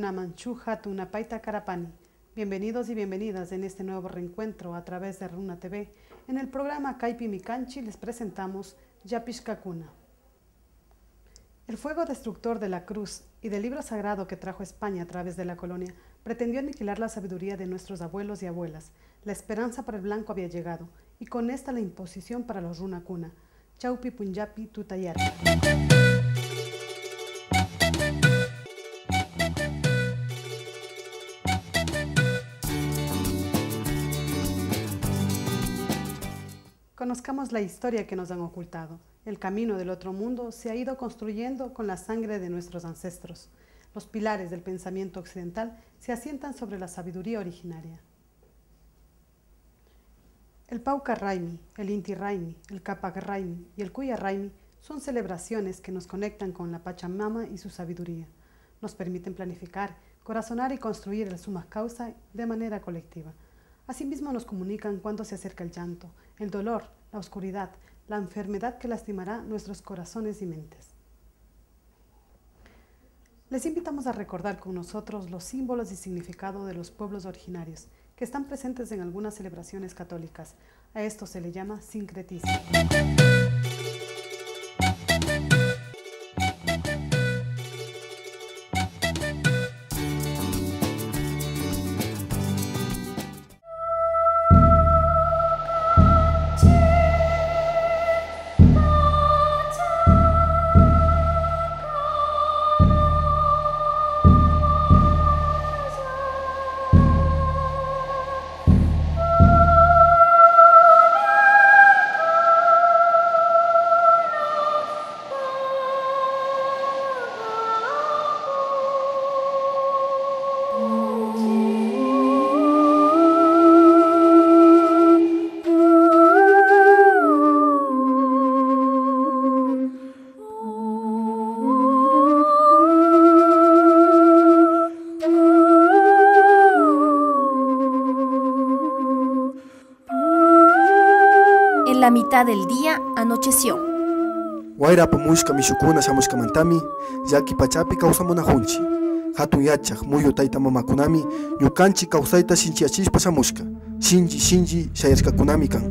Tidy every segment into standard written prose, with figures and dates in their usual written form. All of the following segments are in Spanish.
Manchuja Tunapaita Carapani. Bienvenidos y bienvenidas en este nuevo reencuentro a través de Runa TV. En el programa Kaipi Mikanchi les presentamos Yapishkakuna. El fuego destructor de la cruz y del libro sagrado que trajo España a través de la colonia pretendió aniquilar la sabiduría de nuestros abuelos y abuelas. La esperanza para el blanco había llegado y con esta la imposición para los Runakuna. Chaupi Punjapi Tutayati. Conozcamos la historia que nos han ocultado. El camino del otro mundo se ha ido construyendo con la sangre de nuestros ancestros. Los pilares del pensamiento occidental se asientan sobre la sabiduría originaria. El Pauca Raimi, el Inti Raimi, el Capac Raimi y el Cuya Raimi son celebraciones que nos conectan con la Pachamama y su sabiduría. Nos permiten planificar, corazonar y construir el Suma Causa de manera colectiva. Asimismo nos comunican cuando se acerca el llanto, el dolor, la oscuridad, la enfermedad que lastimará nuestros corazones y mentes. Les invitamos a recordar con nosotros los símbolos y significado de los pueblos originarios que están presentes en algunas celebraciones católicas. A esto se le llama sincretismo. La mitad del día anocheció. Wairapa mushka mishukuna shamushkamantami yaki pachapi kawsamunajunchi. Hatun yachaq muyu tayta mamakunami ñukanchik kawsayta shinchiyachishpa shamushka. Shinji shayashkakunami kan.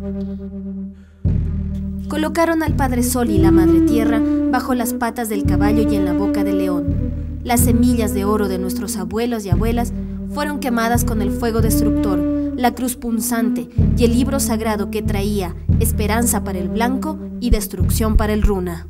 Colocaron al Padre Sol y la Madre Tierra bajo las patas del caballo y en la boca del león. Las semillas de oro de nuestros abuelos y abuelas fueron quemadas con el fuego destructor, la cruz punzante y el libro sagrado que traía esperanza para el blanco y destrucción para el runa.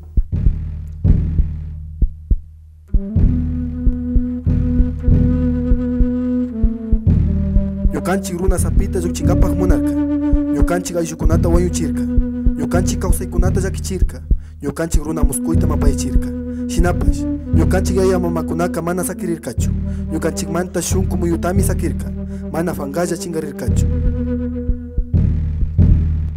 Ñukanchik runa sapita llukshinkapaq munarka. Ñukanchik ayllukunata wañuchirka. Ñukanchik kawsaykunata llakichirka. Ñukanchik runa muskuyta mapaychirka. Shinapash, ñukanchik yaya mamakunaka mana sakirirkachu. Ñukanchikmanta shunku muyutami sakirka. Mana fangalla chingarirkachu.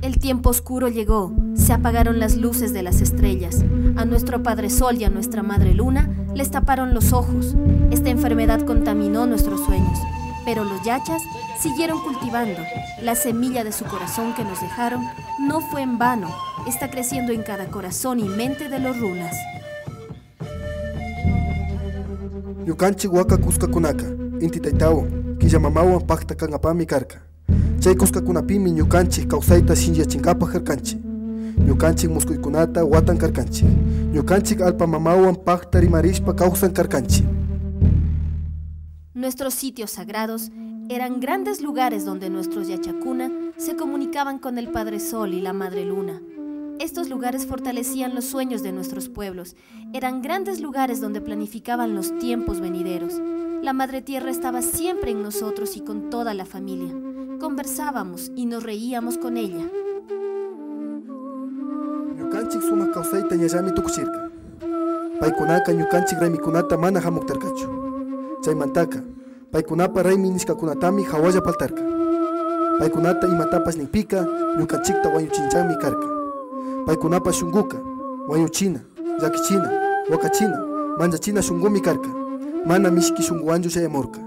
El tiempo oscuro llegó, se apagaron las luces de las estrellas. A nuestro Padre Sol y a nuestra Madre Luna les taparon los ojos. Esta enfermedad contaminó nuestros sueños, pero los yachas siguieron cultivando. La semilla de su corazón que nos dejaron no fue en vano, está creciendo en cada corazón y mente de los runas. Ñukanchik waka kuskakunaka, inti taytawan, killamamawan pakta kanapami karka. Chay kuskakunapimi ñukanchik kawsayta shinyachinkapaq karkanchik. Ñukanchik muskuykunata watan karkanchik. Ñukanchik alpa mamawan pakta rimarishpa kawsan karkanchik. Nuestros sitios sagrados eran grandes lugares donde nuestros yachakuna se comunicaban con el Padre Sol y la Madre Luna. Estos lugares fortalecían los sueños de nuestros pueblos. Eran grandes lugares donde planificaban los tiempos venideros. La Madre Tierra estaba siempre en nosotros y con toda la familia. Conversábamos y nos reíamos con ella. Ñukanchik sumaq kawsayta ñallami tukuchirka. Paykunaka ñukanchik raymikunata mana hamuktarkachu. Chaymantaka, paykunapa raymi nishkakunatami hawalla paltarka. Paykunata imatapas ninpika ñukanchikta wañuchinchami karka. Paykunapa shunguka, wañuchina, llakichina, wakachina, manchachina shungumi karka. Mana mishki shunguwanchu shayamurka.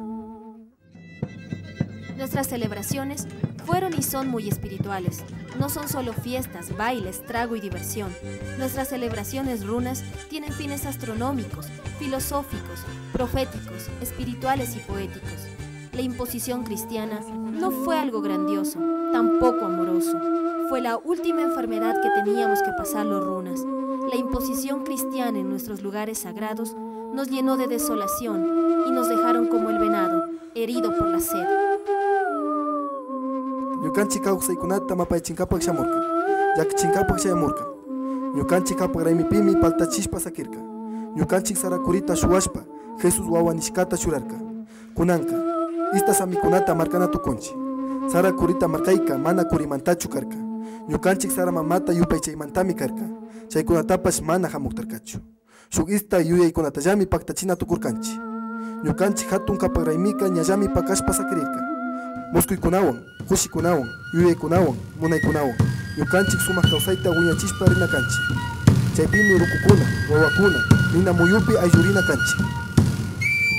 Nuestras celebraciones fueron y son muy espirituales. No son solo fiestas, bailes, trago y diversión. Nuestras celebraciones runas tienen fines astronómicos, filosóficos, proféticos, espirituales y poéticos. La imposición cristiana no fue algo grandioso, tampoco amoroso. Fue la última enfermedad que teníamos que pasar los runas. La imposición cristiana en nuestros lugares sagrados nos llenó de desolación y nos dejaron como el venado, herido por la sed. Ñukanchik kawsaykunata mapaychinkapak shamurka, llakichinkapak shayamurka. Ñukanchik kapak raymipimi paltachishpa sakirka. Ñukanchik sarakurita shuwashpa, Jesús wawa nishkata shurarka. Kunanka, istas amikunata markana tukunchi. Sarakurita markayka mana kurimantachu karka. Ñukanchik sara mamata yupaychaymantami karka. Chaykunatapash mana hamuktarkachu. Shuk ista yuyaykunatallami paktachina tukurkanchi. Ñukanchik hatun kapak raymika ñallami pakashpa sakirirka. Muskuykunawan, hushikunawan, yuyaykunawan, munaykunawan, ñukanchik sumaq kawsayta wiñachishpa rina kanchik. Chaypimi rukukuna, wawakuna, nina muyupi ayllurina kanchik.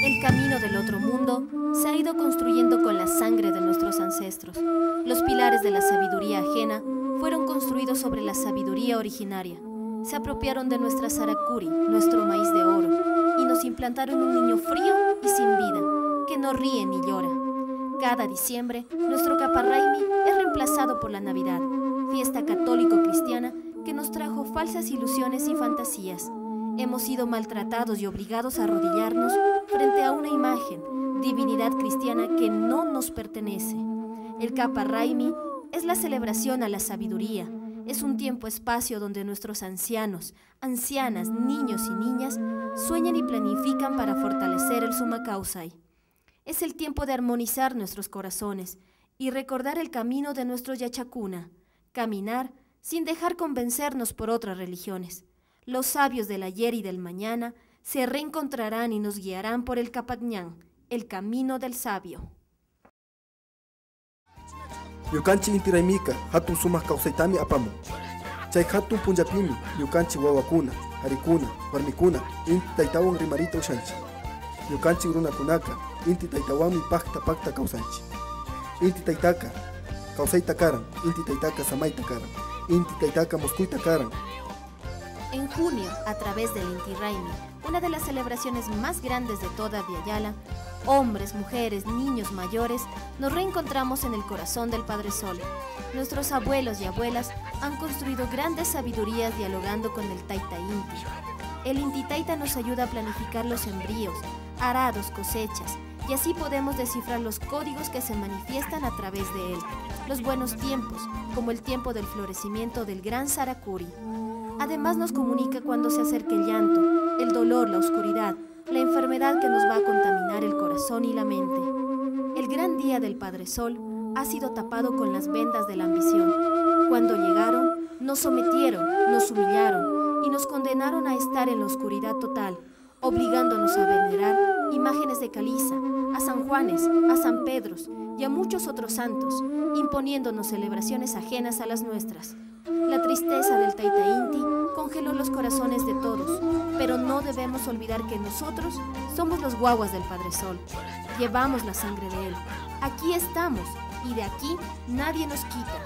El camino del otro mundo se ha ido construyendo con la sangre de nuestros ancestros. Los pilares de la sabiduría ajena fueron construidos sobre la sabiduría originaria. Se apropiaron de nuestra saracuri, nuestro maíz de oro, y nos implantaron un niño frío y sin vida, que no ríe ni llora. Cada diciembre, nuestro Caparraimi es reemplazado por la Navidad, fiesta católico-cristiana que nos trajo falsas ilusiones y fantasías. Hemos sido maltratados y obligados a arrodillarnos frente a una imagen, divinidad cristiana que no nos pertenece. El Caparraimi es la celebración a la sabiduría. Es un tiempo-espacio donde nuestros ancianos, ancianas, niños y niñas sueñan y planifican para fortalecer el Sumakausay. Es el tiempo de armonizar nuestros corazones y recordar el camino de nuestro Yachacuna, caminar sin dejar convencernos por otras religiones. Los sabios del ayer y del mañana se reencontrarán y nos guiarán por el Capagñán, el camino del sabio. Ñukanchik inti raymika hatun sumaq kawsaytami apamun. Chay hatun punllapimi ñukanchik wawakuna, harikuna, warmikuna inti taytawan rimarita ushanchik. Ñukanchik runakunaka inti taytawanmi pakta kawsanchik. Inti taytaka kawsayta karan, inti taytaka samayta karan, inti taytaka muskuyta karan. En junio, a través del Inti Raymi, una de las celebraciones más grandes de toda Viayala, hombres, mujeres, niños, mayores, nos reencontramos en el corazón del Padre Sol. Nuestros abuelos y abuelas han construido grandes sabidurías dialogando con el Taita Inti. El Inti Taita nos ayuda a planificar los sembríos, arados, cosechas, y así podemos descifrar los códigos que se manifiestan a través de él. Los buenos tiempos, como el tiempo del florecimiento del gran Saracuri. Además nos comunica cuando se acerca el llanto, el dolor, la oscuridad, la enfermedad que nos va a contaminar el corazón y la mente. El gran día del Padre Sol ha sido tapado con las vendas de la ambición. Cuando llegaron, nos sometieron, nos humillaron y nos condenaron a estar en la oscuridad total, obligándonos a venerar imágenes de Caliza, a San Juanes, a San Pedros y a muchos otros santos, imponiéndonos celebraciones ajenas a las nuestras. La tristeza del Taita Inti congeló los corazones de todos, pero no debemos olvidar que nosotros somos los guaguas del Padre Sol. Llevamos la sangre de él. Aquí estamos y de aquí nadie nos quita.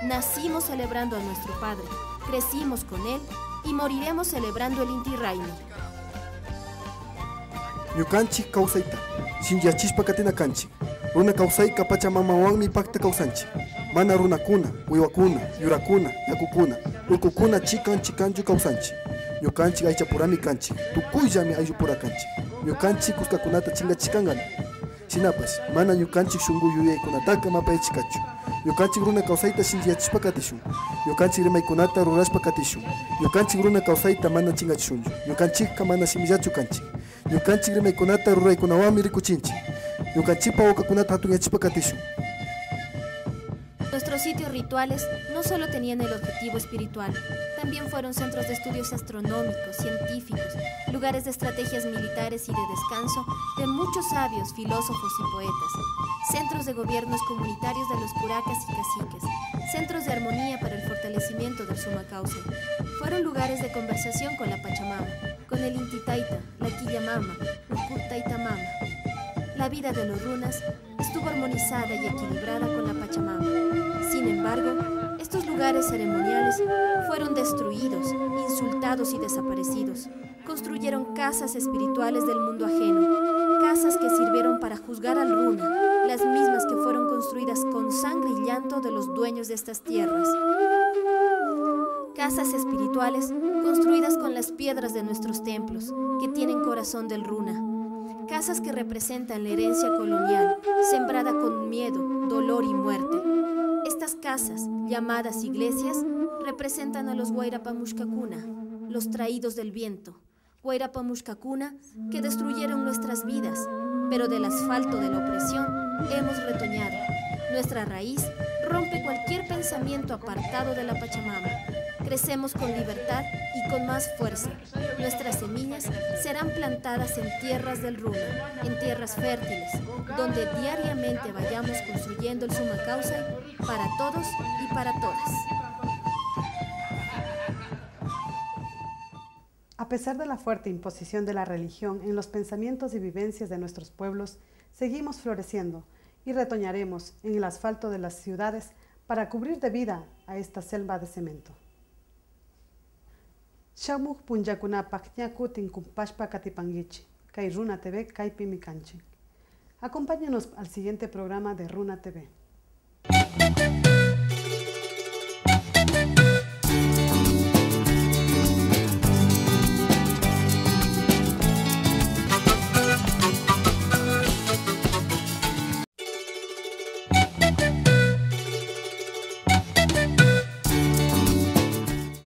Nacimos celebrando a nuestro Padre, crecimos con él y moriremos celebrando el Inti Raymi. Ñukanchik kawsayta shinllachishpa katina kanchik. Runa kawsayka pachamamawanmi pakta kawsanchik. Mana runakuna, wiwakuna, yurakuna, yakukuna, urkukuna chikanchu kawsanchik. Ñukanchik aychapurami kanchik, tukuyllami ayllupura kanchik. Ñukanchik kuskakunata chingachikangana. Shinapash, mana ñukanchik shunqu yuyaykunataka mapayachikachu. Ñukanchik runa kawsayta shinllachishpa katishun. Ñukanchik rimaykunata rurashpa katishun. Ñukanchik runa kawsayta mana chingachishunchu. Ñukanchikka mana shimillachu kanchik. Ñukanchik rimaykunata ruraykunawanmi rikuchinchik. Ñukanchikpa wawkakunata hatunyachishpa katishun. Nuestros sitios rituales no solo tenían el objetivo espiritual, también fueron centros de estudios astronómicos, científicos, lugares de estrategias militares y de descanso de muchos sabios, filósofos y poetas, centros de gobiernos comunitarios de los curacas y caciques, centros de armonía para el fortalecimiento del Sumakausay. Fueron lugares de conversación con la Pachamama, con el Inti Taita, la Quillamama, Ukur Taita Mama. la vida de los runas estuvo armonizada y equilibrada con la Pachamama. Sin embargo, estos lugares ceremoniales fueron destruidos, insultados y desaparecidos. Construyeron casas espirituales del mundo ajeno, casas que sirvieron para juzgar al runa, las mismas que fueron construidas con sangre y llanto de los dueños de estas tierras. Casas espirituales construidas con las piedras de nuestros templos, que tienen corazón del runa. Casas que representan la herencia colonial, sembrada con miedo, dolor y muerte. Estas casas, llamadas iglesias, representan a los Wayrapamushkakuna, los traídos del viento. Wayrapamushkakuna, que destruyeron nuestras vidas, pero del asfalto de la opresión hemos retoñado. Nuestra raíz rompe cualquier pensamiento apartado de la Pachamama. Crecemos con libertad y con más fuerza. Nuestras semillas serán plantadas en tierras del runa, en tierras fértiles, donde diariamente vayamos construyendo el Sumacausa para todos y para todas. A pesar de la fuerte imposición de la religión en los pensamientos y vivencias de nuestros pueblos, seguimos floreciendo y retoñaremos en el asfalto de las ciudades para cubrir de vida a esta selva de cemento. Shamuk punjakunapak ñaku tinkumpashpa katipanguichi, kay Runa TV kaypi mikanchik. Acompáñenos al siguiente programa de Runa TV.